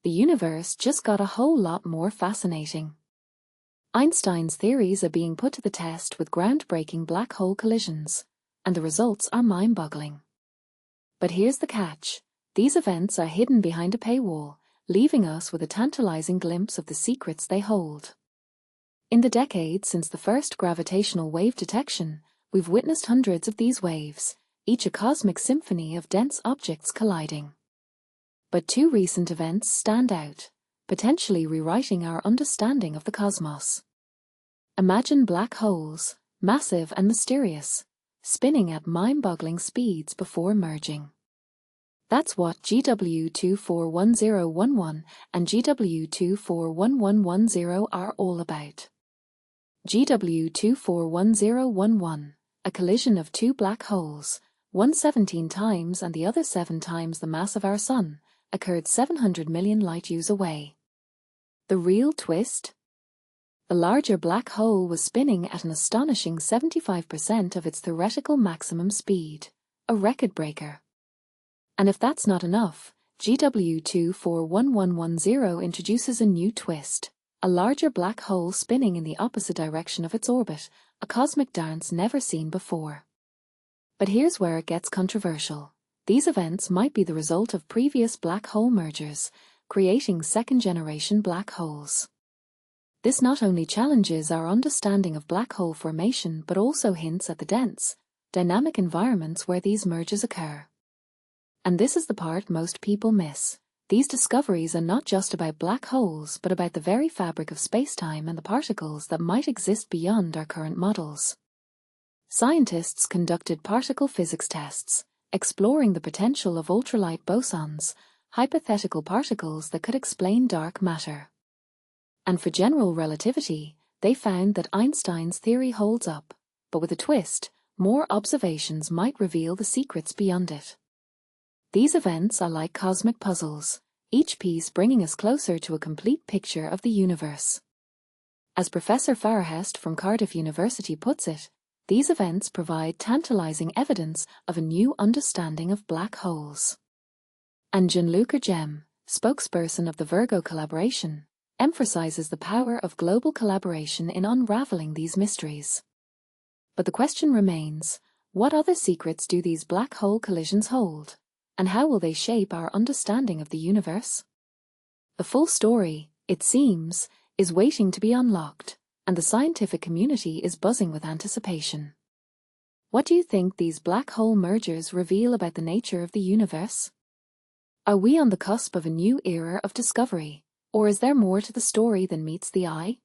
The universe just got a whole lot more fascinating. Einstein's theories are being put to the test with groundbreaking black hole collisions, and the results are mind-boggling. But here's the catch. These events are hidden behind a paywall, leaving us with a tantalizing glimpse of the secrets they hold. In the decades since the first gravitational wave detection, we've witnessed hundreds of these waves, each a cosmic symphony of dense objects colliding. But two recent events stand out, potentially rewriting our understanding of the cosmos. Imagine black holes, massive and mysterious, spinning at mind-boggling speeds before merging. That's what GW241011 and GW241110 are all about. GW241011, a collision of two black holes, one 17 times and the other 7 times the mass of our Sun, occurred 700 million light-years away. The real twist? The larger black hole was spinning at an astonishing 75% of its theoretical maximum speed, a record breaker. And if that's not enough, GW241110 introduces a new twist, a larger black hole spinning in the opposite direction of its orbit, a cosmic dance never seen before. But here's where it gets controversial. These events might be the result of previous black hole mergers, creating second-generation black holes. This not only challenges our understanding of black hole formation but also hints at the dense, dynamic environments where these mergers occur. And this is the part most people miss. These discoveries are not just about black holes but about the very fabric of spacetime and the particles that might exist beyond our current models. Scientists conducted particle physics tests, exploring the potential of ultralight bosons, hypothetical particles that could explain dark matter. And for general relativity, they found that Einstein's theory holds up, but with a twist, more observations might reveal the secrets beyond it. These events are like cosmic puzzles, each piece bringing us closer to a complete picture of the universe. As Professor Farahest from Cardiff University puts it, these events provide tantalizing evidence of a new understanding of black holes. And Gianluca Gem, spokesperson of the Virgo Collaboration, emphasizes the power of global collaboration in unraveling these mysteries. But the question remains, what other secrets do these black hole collisions hold, and how will they shape our understanding of the universe? The full story, it seems, is waiting to be unlocked, and the scientific community is buzzing with anticipation. What do you think these black hole mergers reveal about the nature of the universe? Are we on the cusp of a new era of discovery, or is there more to the story than meets the eye?